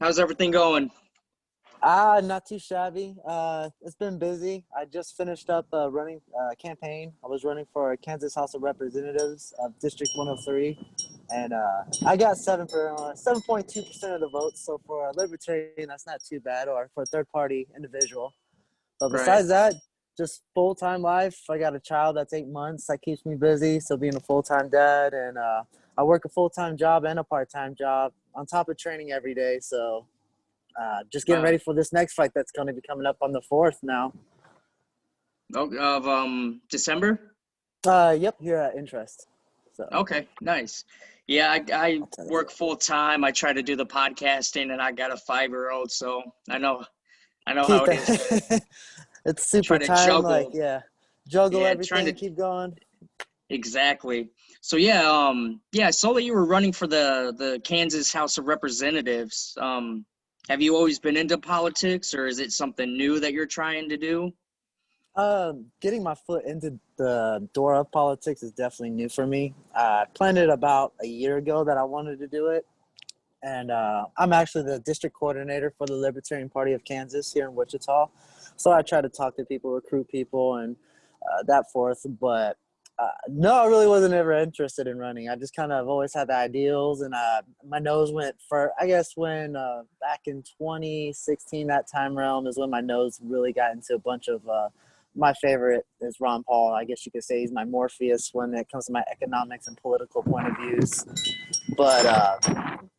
How's everything going? Not too shabby. It's been busy. I just finished up a running campaign. I was running for Kansas House of Representatives of District 103, and I got 7.2% of the votes. So for a libertarian, that's not too bad, or for a third-party individual. But Right. besides that, just full-time life. I got a child that's 8 months. That keeps me busy. So being a full-time dad, and I work a full-time job and a part-time job on top of training every day. So. Just getting ready Wow. for this next fight that's going to be coming up on the 4th now. Of December? Yep, here at Interest. So Okay, nice. Yeah, I I'll tell work full time. I try to do the podcasting, and I got a 5-year-old, so I know how keep it is to it. It's super try to time. Like, juggle. yeah, juggle Yeah, trying everything, to keep going. exactly. So yeah, I saw that you were running for the Kansas House of Representatives. Have you always been into politics, or is it something new that you're trying to do? Getting my foot into the door of politics is definitely new for me. I planned it about a year ago that I wanted to do it. And I'm actually the district coordinator for the Libertarian Party of Kansas here in Wichita. So I try to talk to people, recruit people, and that forth. But no, I really wasn't ever interested in running. I just kind of always had the ideals, and my nose went for, I guess, when back in 2016, that time realm is when my nose really got into a bunch of my favorite is Ron Paul. I guess you could say he's my Morpheus when it comes to my economics and political point of views. But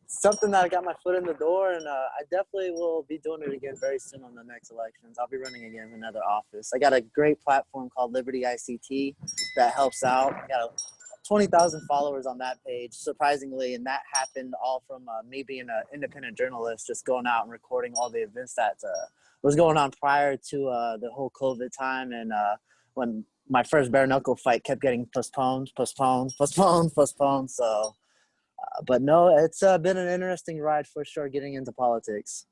something that I got my foot in the door, and I definitely will be doing it again very soon on the next elections. I'll be running again in another office. I got a great platform called Liberty ICT that helps out. I got 20,000 followers on that page, surprisingly, and that happened all from me being an independent journalist, just going out and recording all the events that was going on prior to the whole COVID time, and when my first bare knuckle fight kept getting postponed. So but no, it's been an interesting ride for sure getting into politics.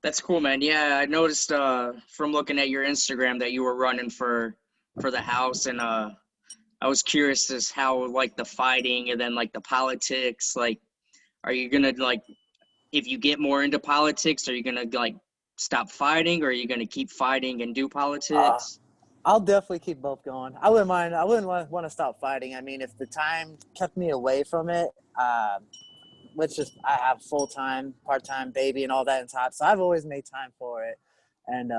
That's cool, man. Yeah, I noticed from looking at your Instagram that you were running for the house, and I was curious as how like the fighting and then like the politics. Like, are you gonna like if you get more into politics, are you gonna like stop fighting, or are you gonna keep fighting and do Uh, politics? I'll definitely keep both going. I wouldn't mind. I wouldn't want to stop fighting. I mean, if the time kept me away from it, which is I have full time, part time baby and all that in top, so I've always made time for it, and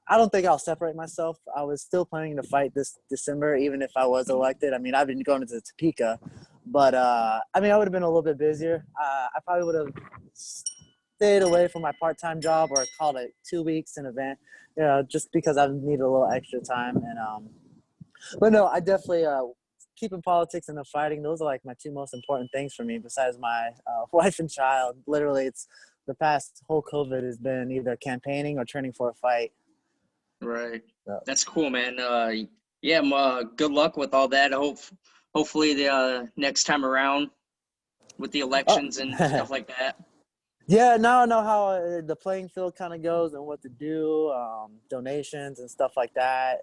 I don't think I'll separate myself. I was still planning to fight this December, even if I was elected. I mean, I've been going to Topeka, but I mean, I would have been a little bit busier. I probably would have stayed away from my part time job or called it 2 weeks in advance, just because I need a little extra time. And but no, I definitely keeping politics and the fighting. Those are like my two most important things for me, besides my wife and child. Literally, it's the past whole COVID has been either campaigning or training for a fight. Right. So, That's cool, man. Yeah, good luck with all that. Hopefully the next time around with the oh. elections and stuff like that. Yeah, now I know how the playing field kind of goes and what to do, donations and stuff like that.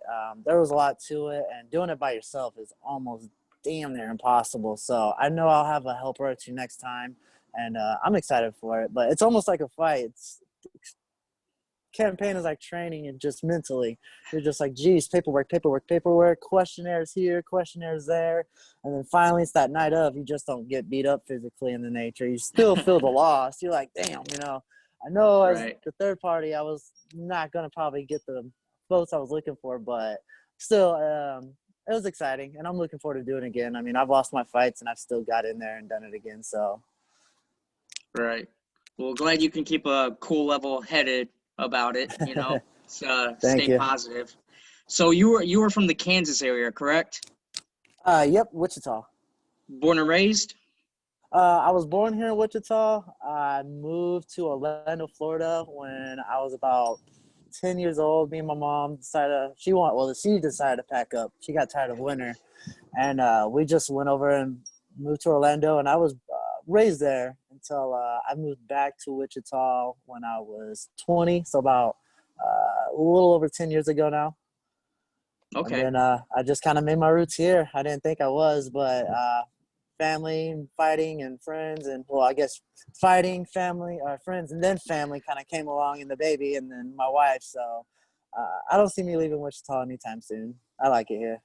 There was a lot to it, and doing it by yourself is almost damn near impossible. So I know I'll have a helper or two next time, and I'm excited for it. But it's almost like a fight. Campaign is like training and just mentally. You're just like, geez, paperwork, questionnaires here, questionnaires there. And then finally it's that night of, you just don't get beat up physically in the nature. You still feel the loss. You're like, damn, I know as Right. the third party, I was not going to probably get the votes I was looking for, but still, it was exciting. And I'm looking forward to doing it again. I mean, I've lost my fights and I've still got in there and done it again. So Right. Well, glad you can keep a cool level headed about it, thank stay you. positive. So you were from the Kansas area, correct? Yep, Wichita. Born and raised? I was born here in Wichita. I moved to Orlando, Florida when I was about 10 years old. Me and my mom she decided to pack up. She got tired of winter. And we just went over and moved to Orlando. And I was raised there until I moved back to Wichita when I was 20. So about a little over 10 years ago now. And Okay. then I just kind of made my roots here. I didn't think I was, but family and fighting and friends, and well, I guess fighting, family, friends, and then family kind of came along, and the baby, and then my wife. So I don't see me leaving Wichita anytime soon. I like it here.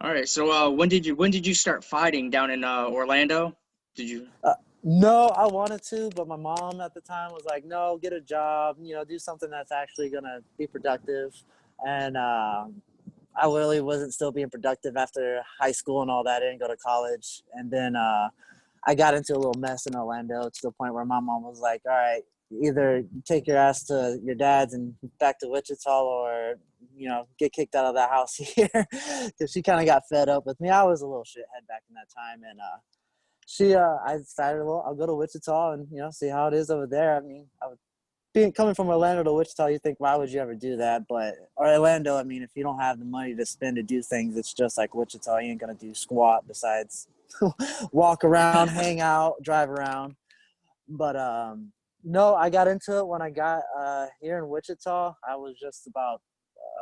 All right. So when did you start fighting down in Orlando? Did you? No, I wanted to, but my mom at the time was like, "No, get a job. Do something that's actually gonna be productive." And I literally wasn't still being productive after high school and all that. I didn't go to college, and then I got into a little mess in Orlando to the point where my mom was like, "All right, either take your ass to your dad's and back to Wichita, or get kicked out of the house here," because she kind of got fed up with me. I was a little shithead back in that time, and I decided, well, I'll go to Wichita and see how it is over there. I mean, coming from Orlando to Wichita, you think, why would you ever do that? But Orlando, I mean, if you don't have the money to spend to do things, it's just like Wichita. You ain't gonna do squat besides walk around, hang out, drive around. But no, I got into it when I got here in Wichita. I was just about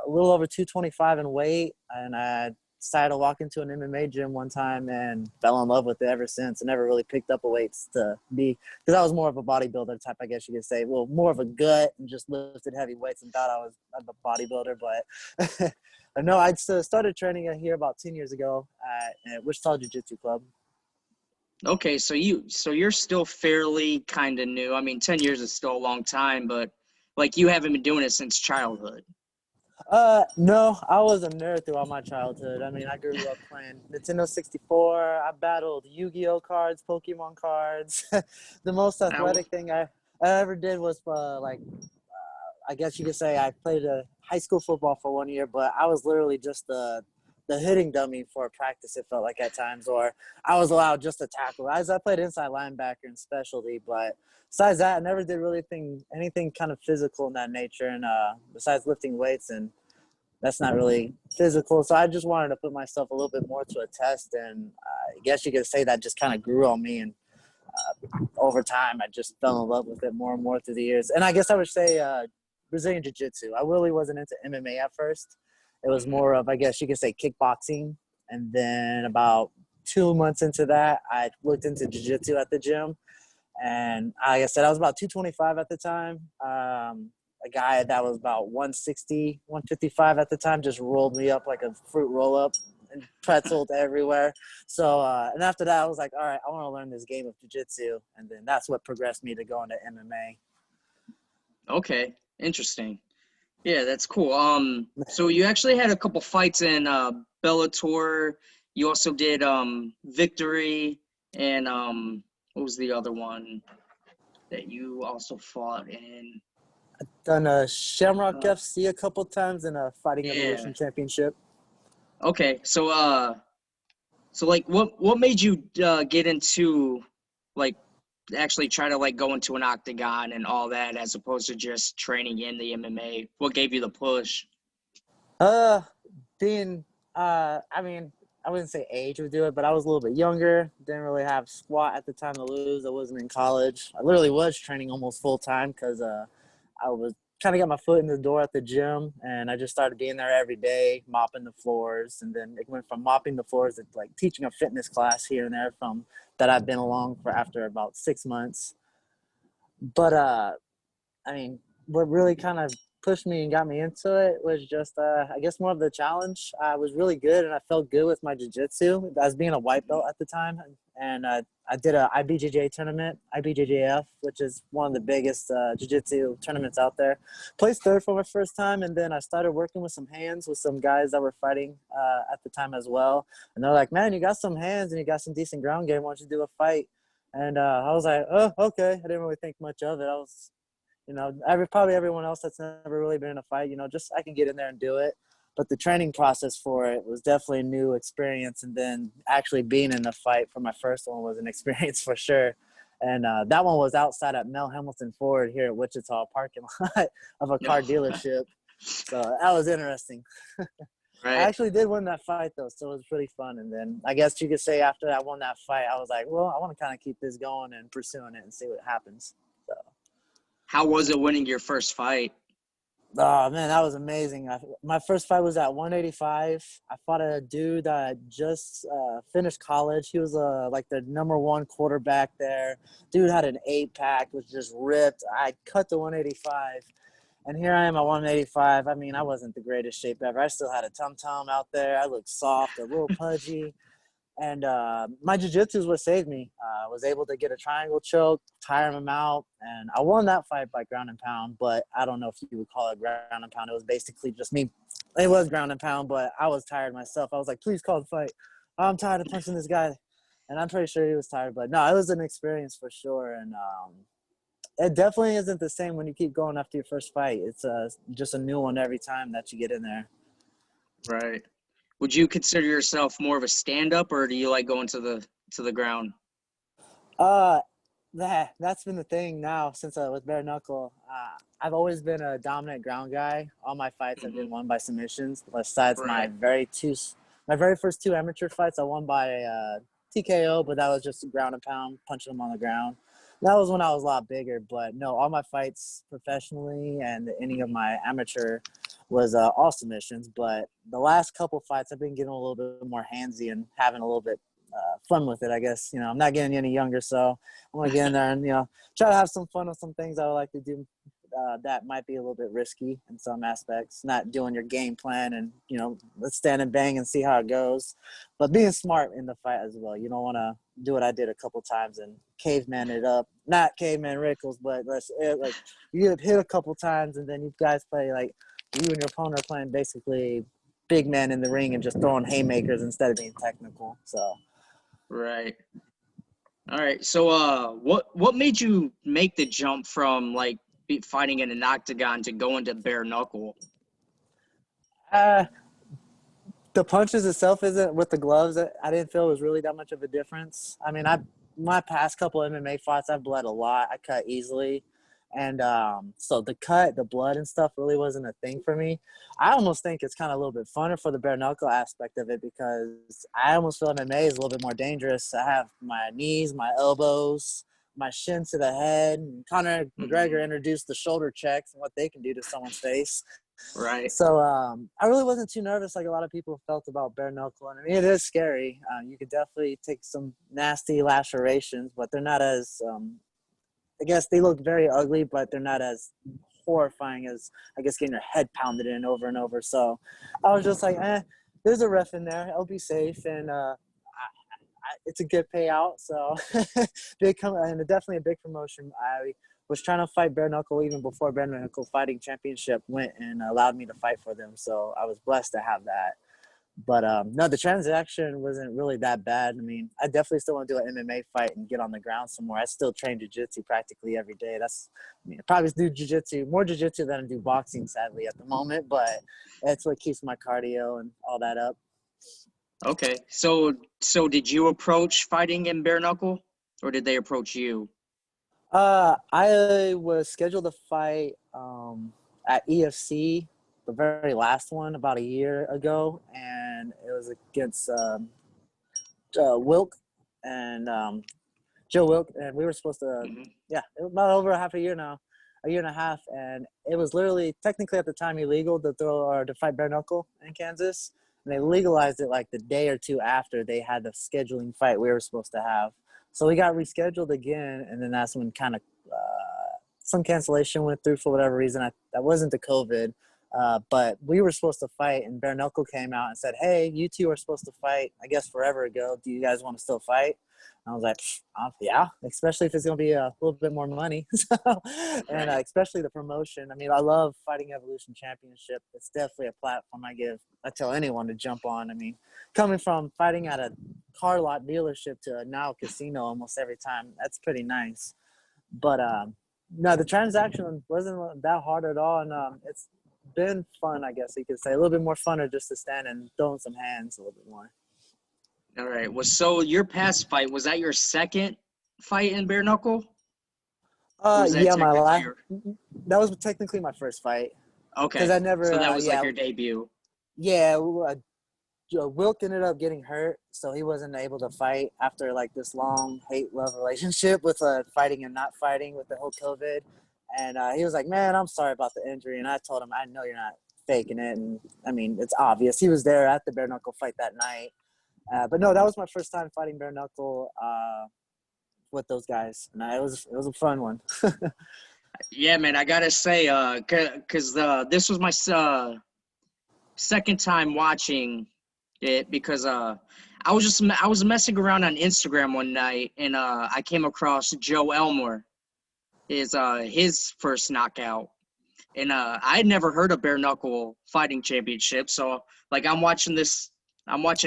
a little over 225 in weight, and I decided to walk into an MMA gym one time and fell in love with it ever since. I never really picked up a weights to be, because I was more of a bodybuilder type, I guess you could say. Well, more of a gut and just lifted heavy weights and thought I was a bodybuilder. But no, I started training here about 10 years ago at Wichita Jiu-Jitsu Club. Okay, so you're still fairly kind of new. I mean, 10 years is still a long time, but like you haven't been doing it since childhood. No, I was a nerd throughout my childhood. I mean, I grew up playing Nintendo 64. I battled Yu-Gi-Oh cards, Pokemon cards. The most Now, athletic thing I ever did was I guess you could say I played a high school football for 1 year, but I was literally just the hitting dummy for practice, it felt like at times, or I was allowed just to tackle. As I played inside linebacker and specialty, but besides that, I never did really anything kind of physical in that nature. And besides lifting weights, and that's not really physical. So I just wanted to put myself a little bit more to a test, and I guess you could say that just kind of grew on me. And over time, I just fell in love with it more and more through the years. And I guess I would say Brazilian Jiu-Jitsu. I really wasn't into MMA at first. It was more of, I guess you could say, kickboxing. And then about 2 months into that, I looked into Jiu-Jitsu at the gym. And like I said, I was about 225 at the time. A guy that was about 160, 155 at the time just rolled me up like a fruit roll-up and pretzeled everywhere. So, and after that, I was like, all right, I want to learn this game of jiu-jitsu. And then that's what progressed me to going to MMA. okay, interesting. Yeah, that's cool. So you actually had a couple fights in Bellator. You also did Victory and what was the other one that you also fought in? Done a Shamrock Uh, FC a couple times and a Fighting yeah. Evolution Championship. Okay. So like what made you get into like actually try to like go into an octagon and all that as opposed to just training in the MMA? What gave you the push? Uh, being, I mean, I wouldn't say age would do it, but I was a little bit younger. Didn't really have squat at the time to lose. I wasn't in college. I literally was training almost full time because I was trying to get my foot in the door at the gym, and I just started being there every day, mopping the floors, and then it went from mopping the floors to like teaching a fitness class here and there from that I've been along for after about 6 months. But I mean, what really kind of pushed me and got me into it was just, I guess, more of the challenge. I was really good, and I felt good with my jiu-jitsu as being a white belt at the time. And I did a IBJJ tournament, IBJJF, which is one of the biggest jiu-jitsu tournaments out there. Placed third for my first time, and then I started working with some hands with some guys that were fighting at the time as well. And they're like, man, you got some hands and you got some decent ground game. Why don't you do a fight? And I was like, oh, okay. I didn't really think much of it. I was probably everyone else that's never really been in a fight, just I can get in there and do it. But the training process for it was definitely a new experience. And then actually being in the fight for my first one was an experience for sure. And that one was outside at Mel Hamilton Ford here at Wichita, parking lot of a car dealership. So that was interesting. I Right. actually did win that fight, though, so it was pretty fun. And then I guess you could say after I won that fight, I was like, well, I want to kind of keep this going and pursuing it and see what happens. So. How was it winning your first fight? Oh man, that was amazing. My first fight was at 185. I fought a dude that just finished college. He was like the #1 quarterback there. Dude had an 8-pack, was just ripped. I cut to 185, and here I am at 185. I mean, I wasn't the greatest shape ever. I still had a tum-tum out there. I looked soft, a little pudgy. And my jiu-jitsu is what saved me. I was able to get a triangle choke, tire him out, and I won that fight by ground and pound, but I don't know if you would call it ground and pound. It was basically just me. It was ground and pound, but I was tired myself. I was like, please call the fight. I'm tired of punching this guy. And I'm pretty sure he was tired. But, no, it was an experience for sure. And it definitely isn't the same when you keep going after your first fight. It's just a new one every time that you get in there. Right. Would you consider yourself more of a stand-up, or do you like going to the ground? That's been the thing now since with Bare Knuckle. I've always been a dominant ground guy. All my fights have been won by submissions. Besides Right. my very first 2 amateur fights, I won by TKO, but that was just ground and pound, punching them on the ground. That was when I was a lot bigger. But no, all my fights professionally and any of my amateur was all submissions. But the last couple fights, I've been getting a little bit more handsy and having a little bit fun with it, I guess. You know, I'm not getting any younger, so I want to get in there and, you know, try to have some fun with some things I would like to do that might be a little bit risky in some aspects, not doing your game plan and, you know, let's stand and bang and see how it goes, but being smart in the fight as well. You don't want to do what I did a couple times and caveman it up, not caveman Rickles, but like you hit a couple times and then you guys play like you and your opponent are playing basically big men in the ring and just throwing haymakers instead of being technical. So Right. All right. So, what made you make the jump from like fighting in an octagon to going to bare knuckle? The punches itself isn't with the gloves. I didn't feel it was really that much of a difference. I mean, my past couple MMA fights, I've bled a lot. I cut easily. And so the blood and stuff really wasn't a thing for me. I almost think it's kind of a little bit funner for the bare knuckle aspect of it because I almost feel MMA is a little bit more dangerous. I have my knees, my elbows, my shin to the head. And Conor McGregor introduced the shoulder checks and what they can do to someone's face. Right. So I really wasn't too nervous like a lot of people felt about bare knuckle. And I mean, it is scary. You could definitely take some nasty lacerations, but they're not as I guess they look very ugly, but they're not as horrifying as, I guess, getting your head pounded in over and over. So I was just like, there's a ref in there. I'll be safe. And it's a good payout. So and definitely a big promotion. I was trying to fight bare knuckle even before bare knuckle fighting championship went and allowed me to fight for them. So I was blessed to have that. But no, the transaction wasn't really that bad. I mean, I definitely still want to do an MMA fight and get on the ground somewhere. I still train jiu-jitsu practically every day. I probably do more jiu-jitsu than I do boxing, sadly, at the moment. But that's what keeps my cardio and all that up. Okay. So did you approach fighting in bare knuckle, or did they approach you? I was scheduled to fight at EFC, the very last one, about a year ago, and it was against Wilk and Joe Wilk, and we were supposed to, about over half a year now, a year and a half, and it was literally technically at the time illegal to fight bare knuckle in Kansas, and they legalized it like the day or two after they had the scheduling fight we were supposed to have. So we got rescheduled again, and then that's when kind of some cancellation went through for whatever reason. That wasn't the COVID, but we were supposed to fight, and Bare Knuckle came out and said, hey, you two are supposed to fight, I guess, forever ago. Do you guys want to still fight? And I was like, yeah, especially if it's going to be a little bit more money. And especially the promotion. I mean, I love Fighting Evolution Championship. It's definitely a platform I tell anyone to jump on. I mean, coming from fighting at a car lot dealership to now a casino almost every time, that's pretty nice. But no, the transaction wasn't that hard at all, and it's been fun, I guess you could say. A little bit more funner just to stand and throw some hands a little bit more. All right. Well, so your past fight, was that your second fight in bare knuckle? Yeah, that was technically my first fight. Okay. Because I never. So that was like your debut. Yeah, Wilk ended up getting hurt, so he wasn't able to fight after like this long hate-love relationship with fighting and not fighting with the whole COVID. And he was like, man, I'm sorry about the injury. And I told him, I know you're not faking it. And, I mean, it's obvious. He was there at the bare knuckle fight that night. But, no, that was my first time fighting bare knuckle with those guys. And it was a fun one. Yeah, man, I got to say, because this was my second time watching it because I was messing around on Instagram one night and I came across Joe Elmore, his first knockout. And I had never heard of bare knuckle fighting championship. So like I'm watching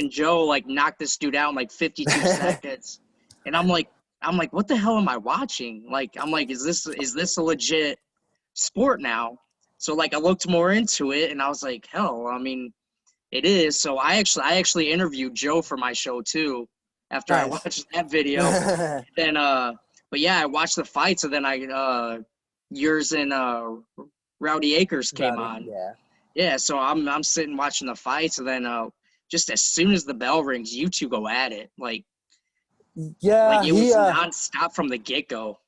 Joe like knock this dude out in like 52 seconds. And I'm like, what the hell am I watching? Like, I'm like, is this a legit sport now? So like I looked more into it and I was like, hell, I mean, it is. So I actually interviewed Joe for my show too after I Nice. watched that video. Then but yeah, I watched the fights and then yours and Rowdy Akers came Rowdy, on. yeah. Yeah, so I'm sitting watching the fights, and then just as soon as the bell rings, you two go at it. Like Yeah, it was nonstop from the get-go.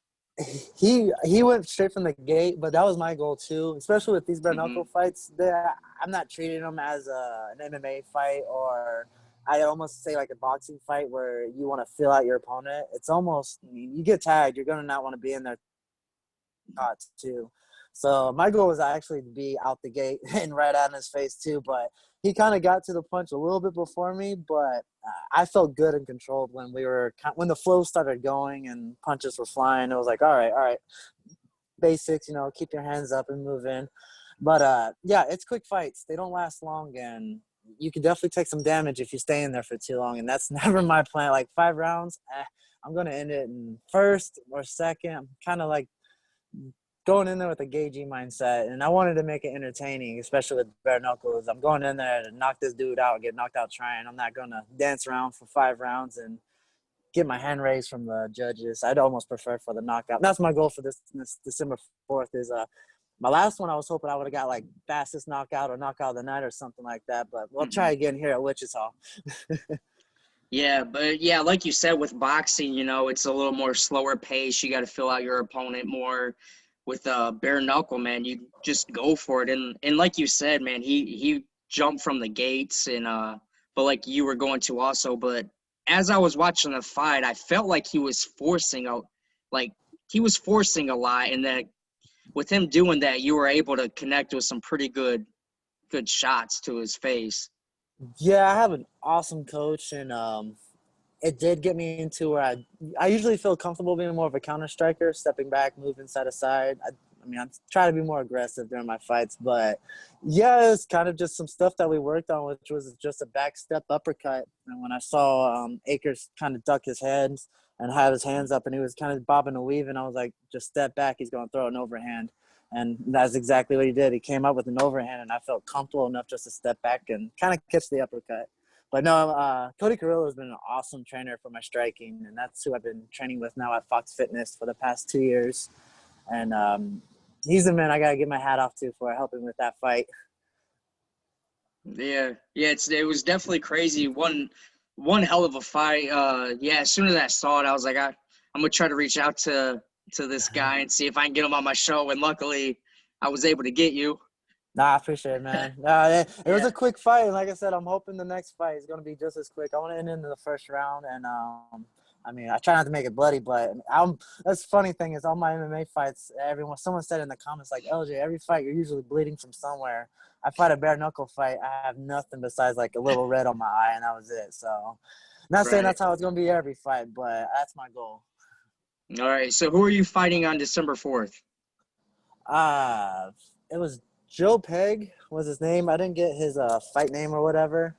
he went straight from the gate, but that was my goal too, especially with these bare knuckle fights. I'm not treating them as an MMA fight, or I almost say like a boxing fight where you want to feel out your opponent. It's almost, you get tagged, you're gonna not want to be in there shots too. So my goal was actually to be out the gate and right out in his face too, but he kind of got to the punch a little bit before me, but I felt good and controlled when when the flow started going and punches were flying. It was like, all right, basics, keep your hands up and move in. But yeah, it's quick fights. They don't last long, and you can definitely take some damage if you stay in there for too long. And that's never my plan. Like 5 rounds, I'm gonna end it in first or second. I'm kind of like going in there with a gauging mindset, and I wanted to make it entertaining, especially with bare knuckles. I'm going in there to knock this dude out, get knocked out trying. I'm not gonna dance around for 5 rounds and get my hand raised from the judges. I'd almost prefer for the knockout. That's my goal for this December 4th. Is my last one. I was hoping I would have got like fastest knockout or knockout of the night or something like that, but we'll try again here at Wichita. Yeah, but yeah, like you said, with boxing, it's a little more slower pace. You got to fill out your opponent more. With bare knuckle, man, you just go for it. And like you said, man, he jumped from the gates and but like you were going to also. But as I was watching the fight, I felt like he was forcing a lot, and that with him doing that, you were able to connect with some pretty good shots to his face. Yeah, I have an awesome coach, and it did get me into where I usually feel comfortable being more of a counter striker, stepping back, moving side to side. I mean, I try to be more aggressive during my fights, but yeah, it's kind of just some stuff that we worked on, which was just a back step uppercut. And when I saw Akers kind of duck his head and have his hands up, and he was kind of bobbing and weaving, I was like, just step back. He's going to throw an overhand. And that's exactly what he did. He came up with an overhand, and I felt comfortable enough just to step back and kind of catch the uppercut. But no, Cody Carrillo has been an awesome trainer for my striking, and that's who I've been training with now at Fox Fitness for the past 2 years. And he's the man I got to give my hat off to for helping with that fight. Yeah, it was definitely crazy. One hell of a fight. Yeah, as soon as I saw it, I was like, I'm gonna try to reach out to this guy and see if I can get him on my show. And luckily, I was able to get you. Nah, I appreciate it, man. It was a quick fight. And like I said, I'm hoping the next fight is going to be just as quick. I want to end in the first round. And, I mean, I try not to make it bloody, but that's the funny thing is all my MMA fights, someone said in the comments, like, LJ, every fight, you're usually bleeding from somewhere. I fight a bare knuckle fight. I have nothing besides like a little red on my eye, and that was it. So not saying that's how it's going to be every fight, but that's my goal. All right. So who are you fighting on December 4th? It was Joe Peg was his name. I didn't get his fight name or whatever.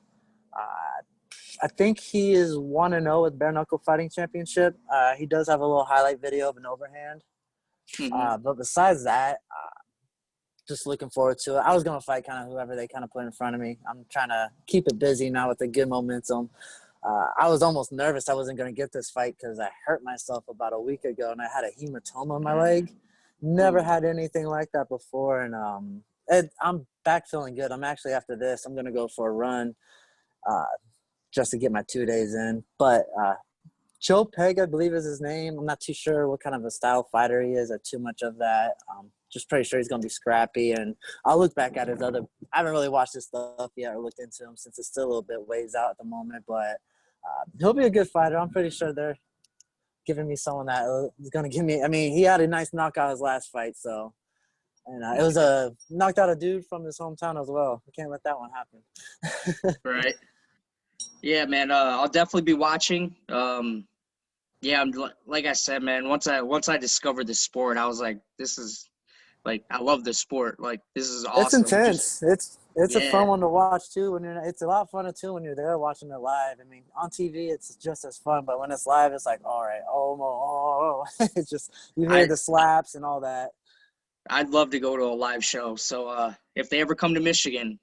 I think he is 1-0 with Bare Knuckle Fighting Championship. He does have a little highlight video of an overhand. But besides that, just looking forward to it. I was going to fight kind of whoever they kind of put in front of me. I'm trying to keep it busy now with a good momentum. I was almost nervous I wasn't going to get this fight because I hurt myself about a week ago, and I had a hematoma in my leg. Never had anything like that before, and I'm back feeling good. I'm actually, after this, I'm going to go for a run just to get my 2 days in. But Joe Peg, I believe is his name. I'm not too sure what kind of a style fighter he is or too much of that. Just pretty sure he's going to be scrappy. And I'll look back at his other – I haven't really watched his stuff yet or looked into him since it's still a little bit ways out at the moment. But he'll be a good fighter. I'm pretty sure they're giving me someone that is going to give me – I mean, he had a nice knockout his last fight. So, and it was knocked out a dude from his hometown as well. We can't let that one happen. Right. Yeah, man. I'll definitely be watching. Yeah, like I said, man. Once I discovered the sport, I was like, this is like I love this sport. Like this is awesome. It's intense. It's a fun one to watch too. It's a lot funner too when you're there watching it live. I mean, on TV it's just as fun, but when it's live, it's like, all right, oh. It's just you hear the slaps and all that. I'd love to go to a live show. So if they ever come to Michigan,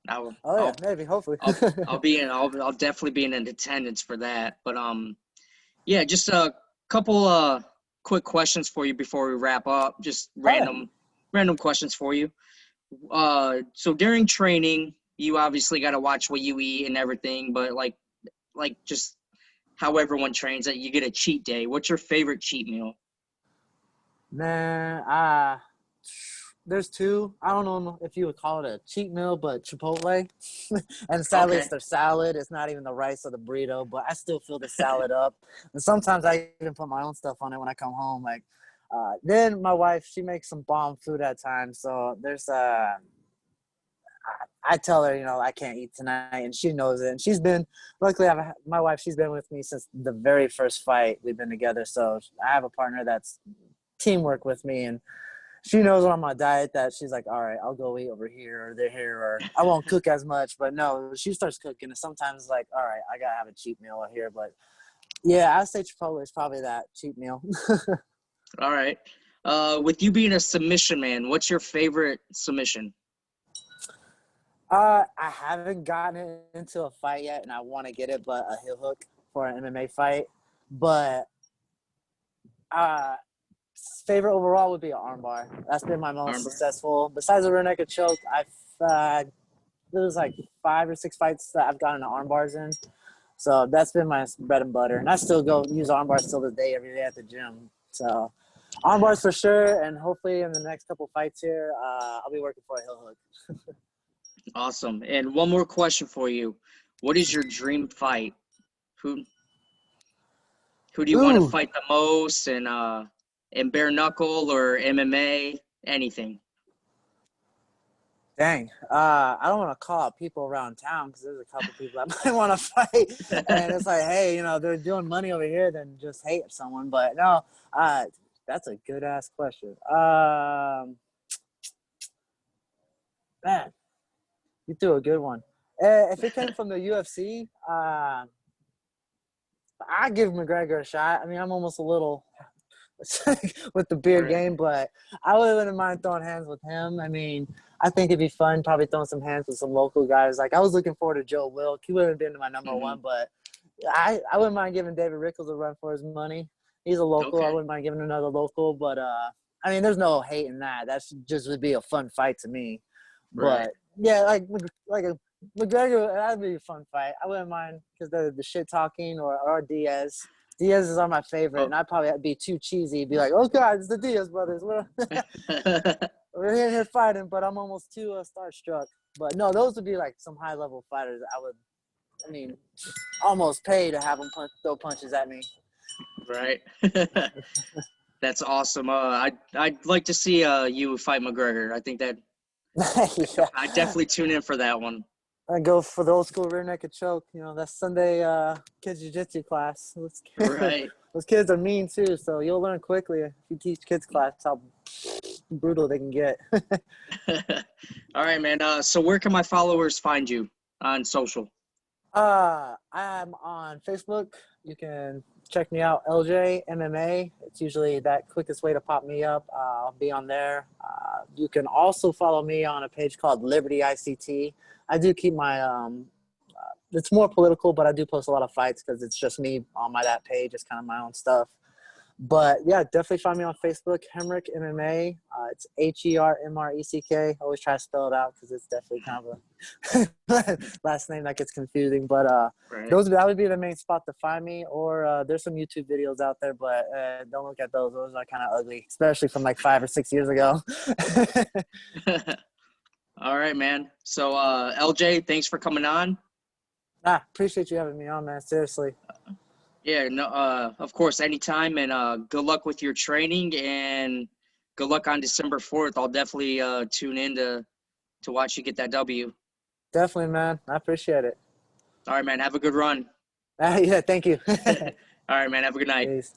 maybe, hopefully. I'll definitely be in attendance for that. But yeah, just a couple quick questions for you before we wrap up. Just random questions for you. So during training, you obviously got to watch what you eat and everything, but like just how everyone trains, that you get a cheat day. What's your favorite cheat meal? Man, there's two. I don't know if you would call it a cheat meal, but Chipotle. And sadly, It's their salad. It's not even the rice or the burrito, but I still fill the salad up. And sometimes I even put my own stuff on it when I come home. Like, then my wife, she makes some bomb food at times. So there's I tell her, I can't eat tonight, and she knows it. And she's been, luckily, my wife, she's been with me since the very first fight we've been together. So I have a partner that's teamwork with me, and she knows when I'm on a diet that she's like, all right, I'll go eat over here or there, or I won't cook as much. But no, she starts cooking, and sometimes like, all right, I gotta have a cheat meal here. But yeah, I'd say Chipotle is probably that cheat meal. All right. With you being a submission man, what's your favorite submission? I haven't gotten into a fight yet, and I want to get it, but a heel hook for an MMA fight. But favorite overall would be an armbar. That's been my most successful. Besides the rear naked choke, there was like 5 or 6 fights that I've gotten the armbars in. So that's been my bread and butter. And I still go use armbars till this day, every day at the gym. So armbars for sure. And hopefully in the next couple fights here, I'll be working for a heel hook. Awesome. And one more question for you. What is your dream fight? Who do you want to fight the most, in bare knuckle or MMA, anything? Dang. I don't want to call out people around town because there's a couple people that might want to fight. And it's like, hey, they're doing money over here than just hate someone. But no, that's a good-ass question. Man, you threw a good one. If it came from the UFC, I'd give McGregor a shot. I mean, I'm almost a little with the beard game, but I wouldn't mind throwing hands with him. I mean, I think it'd be fun probably throwing some hands with some local guys. Like, I was looking forward to Joe Wilk. He would have been my number one, but I wouldn't mind giving David Rickles a run for his money. He's a local. I wouldn't mind giving another local, but I mean, there's no hate in that. That just would be a fun fight to me. Right. But yeah, like a McGregor, that'd be a fun fight. I wouldn't mind because the shit talking or Diaz. Diaz's are my favorite, and I'd probably be too cheesy. Be like, oh God, it's the Diaz brothers. We're here fighting, but I'm almost too starstruck. But no, those would be like some high level fighters. I mean, almost pay to have them throw punches at me. Right. That's awesome. I'd like to see you fight McGregor. I think that yeah. I definitely tune in for that one. I go for the old school rear naked choke. That Sunday kids jiu-jitsu class. Right. Those kids are mean too, so you'll learn quickly if you teach kids class how brutal they can get. All right, man. So where can my followers find you on social? I'm on Facebook. You can check me out, LJ MMA. It's usually that quickest way to pop me up. I'll be on there. You can also follow me on a page called Liberty ICT. I do keep my it's more political, but I do post a lot of fights because it's just me on that page. It's kind of my own stuff. But yeah, definitely find me on Facebook, Hermreck MMA. It's Hermreck. Always try to spell it out because it's definitely kind of a last name that gets confusing. But Right. that would be the main spot to find me. Or there's some YouTube videos out there, but don't look at those. Those are kind of ugly, especially from like 5 or 6 years ago. All right, man. So, LJ, thanks for coming on. Appreciate you having me on, man. Seriously. Yeah, no, of course, anytime, and good luck with your training, and good luck on December 4th. I'll definitely tune in to watch you get that W. Definitely, man. I appreciate it. All right, man. Have a good run. Yeah, thank you. All right, man. Have a good night. Peace.